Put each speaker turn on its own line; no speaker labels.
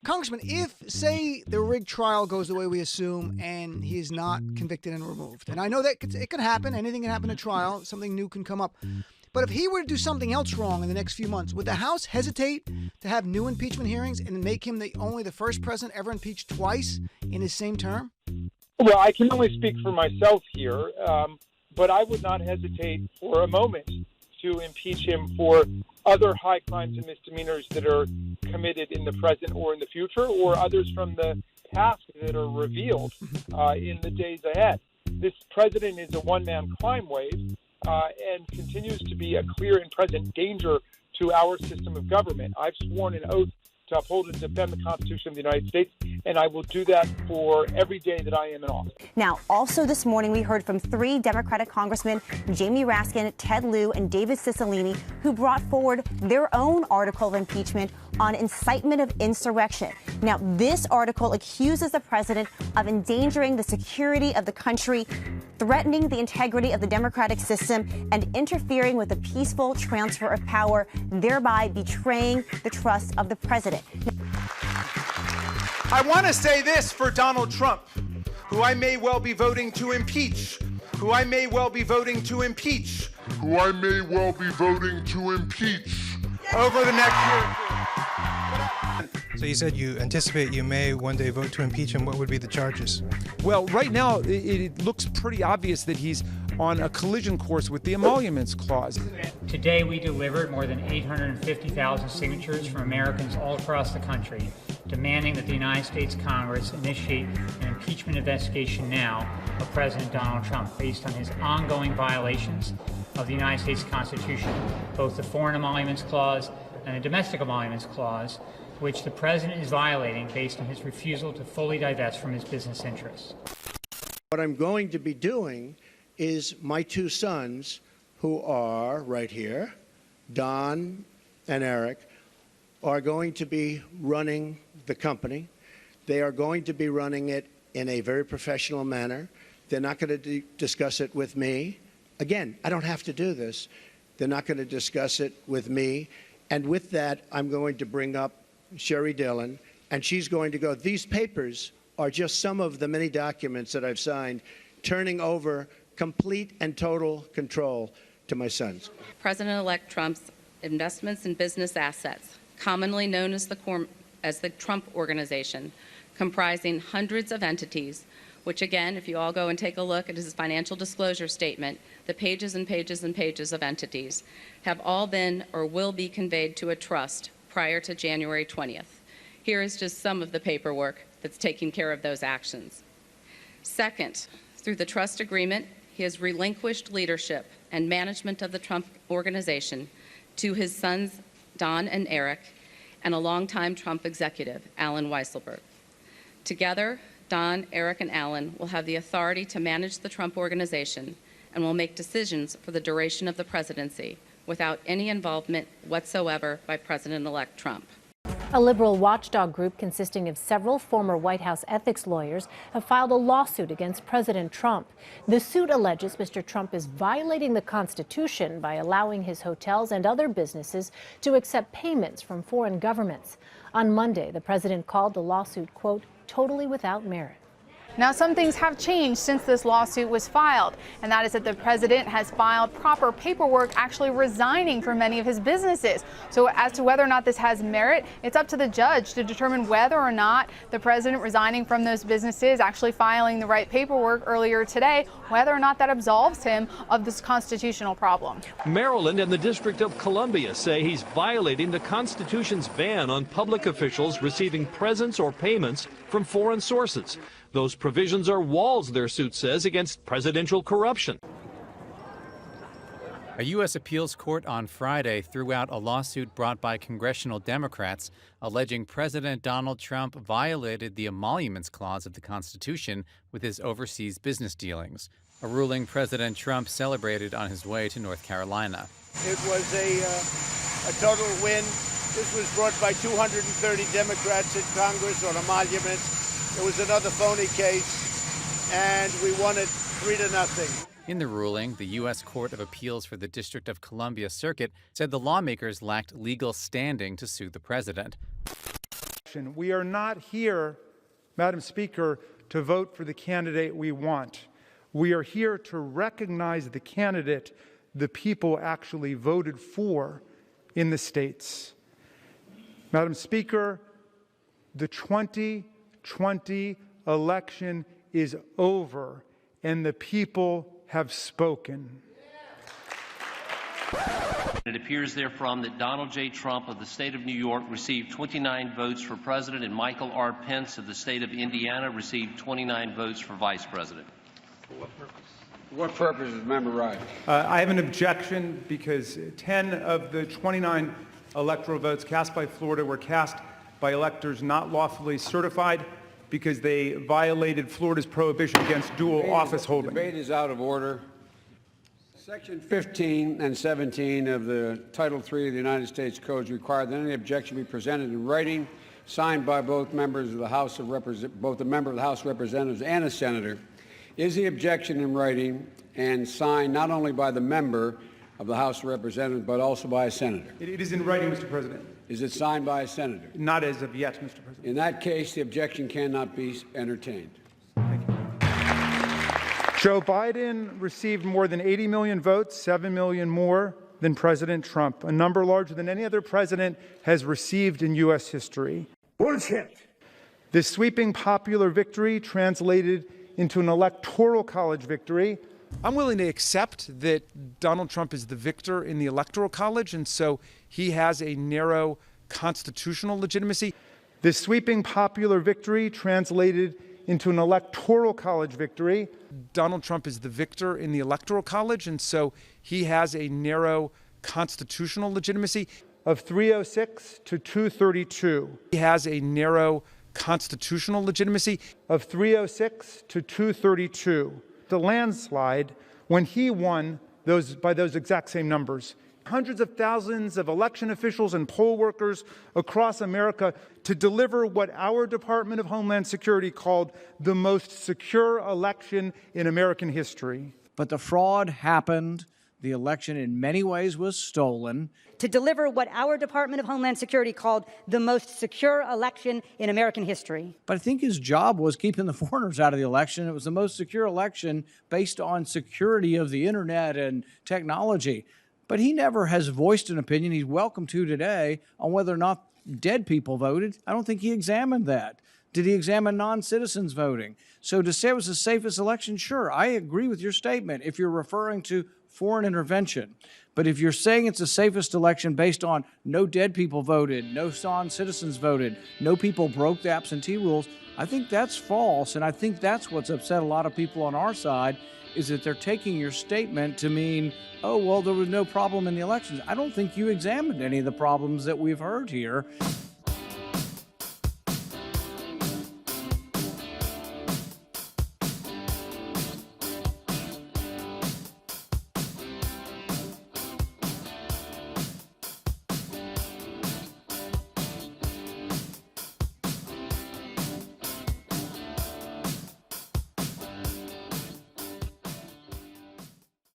Congressman, if, say, the rigged trial goes the way we assume and he is not convicted and removed, and I know that it could happen, anything can happen in a trial, something new can come up, but if he were to do something else wrong in the next few months, would the House hesitate to have new impeachment hearings and make him only the first president ever impeached twice in his same term?
Well, I can only speak for myself here, but I would not hesitate for a moment to impeach him for other high crimes and misdemeanors that are committed in the present or in the future, or others from the past that are revealed in the days ahead. This president is a one-man crime wave and continues to be a clear and present danger to our system of government. I've sworn an oath to uphold and defend the Constitution of the United States, and I will do that for every day that I am in office.
Now, also this morning, we heard from 3 Democratic congressmen, Jamie Raskin, Ted Lieu, and David Cicilline, who brought forward their own article of impeachment on incitement of insurrection. Now, this article accuses the president of endangering the security of the country, threatening the integrity of the democratic system, and interfering with the peaceful transfer of power, thereby betraying the trust of the president.
I want to say this for Donald Trump, who I may well be voting to impeach, who I may well be voting to impeach,
who I may well be voting to impeach
over the next year.
So you said you anticipate you may one day vote to impeach him. What would be the charges?
Well, right now, it looks pretty obvious that he's on a collision course with the emoluments clause.
Today, we delivered more than 850,000 signatures from Americans all across the country, demanding that the United States Congress initiate an impeachment investigation now of President Donald Trump based on his ongoing violations of the United States Constitution, both the Foreign Emoluments Clause and the Domestic Emoluments Clause, which the president is violating based on his refusal to fully divest from his business interests.
What I'm going to be doing is my 2 sons, who are right here, Don and Eric, are going to be running the company. They are going to be running it in a very professional manner. They're not going to discuss it with me. Again, I don't have to do this. They're not going to discuss it with me. And with that, I'm going to bring up Sherry Dillon, and she's going to go, these papers are just some of the many documents that I've signed, turning over complete and total control to my sons.
President-elect Trump's investments in business assets, commonly known as the Trump Organization, comprising hundreds of entities, which again, if you all go and take a look at his financial disclosure statement, the pages and pages and pages of entities have all been or will be conveyed to a trust prior to January 20th. Here is just some of the paperwork that's taking care of those actions. Second, through the trust agreement, he has relinquished leadership and management of the Trump Organization to his sons, Don and Eric, and a longtime Trump executive, Alan Weisselberg. Together, Don, Eric, and Alan will have the authority to manage the Trump Organization and will make decisions for the duration of the presidency without any involvement whatsoever by President-elect Trump.
A liberal watchdog group consisting of several former White House ethics lawyers have filed a lawsuit against President Trump. The suit alleges Mr. Trump is violating the Constitution by allowing his hotels and other businesses to accept payments from foreign governments. On Monday, the president called the lawsuit, quote, totally without merit.
Now, some things have changed since this lawsuit was filed, and that is that the president has filed proper paperwork actually resigning from many of his businesses. So as to whether or not this has merit, it's up to the judge to determine whether or not the president resigning from those businesses, actually filing the right paperwork earlier today, whether or not that absolves him of this constitutional problem.
Maryland and the District of Columbia say he's violating the Constitution's ban on public officials receiving presents or payments from foreign sources. Those provisions are walls, their suit says, against presidential corruption.
A U.S. appeals court on Friday threw out a lawsuit brought by congressional Democrats alleging President Donald Trump violated the emoluments clause of the Constitution with his overseas business dealings, a ruling President Trump celebrated on his way to North Carolina.
It was a total win. This was brought by 230 Democrats in Congress on emoluments. It was another phony case, and we won it 3-0.
In the ruling, the U.S. Court of Appeals for the District of Columbia Circuit said the lawmakers lacked legal standing to sue the president.
election. We are not here, Madam Speaker, to vote for the candidate we want. We are here to recognize the candidate the people actually voted for in the states. Madam Speaker, the 2020 election is over, and the people have spoken.
It appears therefrom that Donald J. Trump of the state of New York received 29 votes for president, and Michael R. Pence of the state of Indiana received 29 votes for vice president.
For what purpose? For what purpose is Member Wright?
I have an objection because 10 of the 29 electoral votes cast by Florida were cast by electors not lawfully certified because they violated Florida's prohibition against dual office holding.
Debate is out of order. Section 15 and 17 of the Title III of the United States Codes require that any objection be presented in writing, signed by both members of the House of both a member of the House of Representatives and a senator. Is the objection in writing and signed not only by the member of the House of Representatives but also by a senator?
It is in writing, Mr. President.
Is it signed by a senator?
Not as of yet, Mr. President.
In that case, the objection cannot be entertained.
Joe Biden received more than 80 million votes, 7 million more than President Trump, a number larger than any other president has received in U.S. history.
Bullshit!
This sweeping popular victory translated into an electoral college victory. I'm willing to accept that Donald Trump is the victor in the electoral college, and so he has a narrow constitutional legitimacy. This sweeping popular victory translated into an electoral college victory. Donald Trump is the victor in the electoral college, and so he has a narrow constitutional legitimacy of 306 to 232. He has a narrow constitutional legitimacy of 306 to 232. The landslide when he won by those exact same numbers. Hundreds of thousands of election officials and poll workers across America to deliver what our Department of Homeland Security called the most secure election in American history.
But the fraud happened. The election in many ways was stolen.
To deliver what our Department of Homeland Security called the most secure election in American history.
But I think his job was keeping the foreigners out of the election. It was the most secure election based on security of the internet and technology. But he never has voiced an opinion he's welcome to today on whether or not dead people voted. I don't think he examined that. Did he examine non-citizens voting? So to say it was the safest election, sure, I agree with your statement if you're referring to foreign intervention. But if you're saying it's the safest election based on no dead people voted, no non-citizens voted, no people broke the absentee rules, I think that's false. And I think that's what's upset a lot of people on our side, is that they're taking your statement to mean, oh, well, there was no problem in the elections. I don't think you examined any of the problems that we've heard here.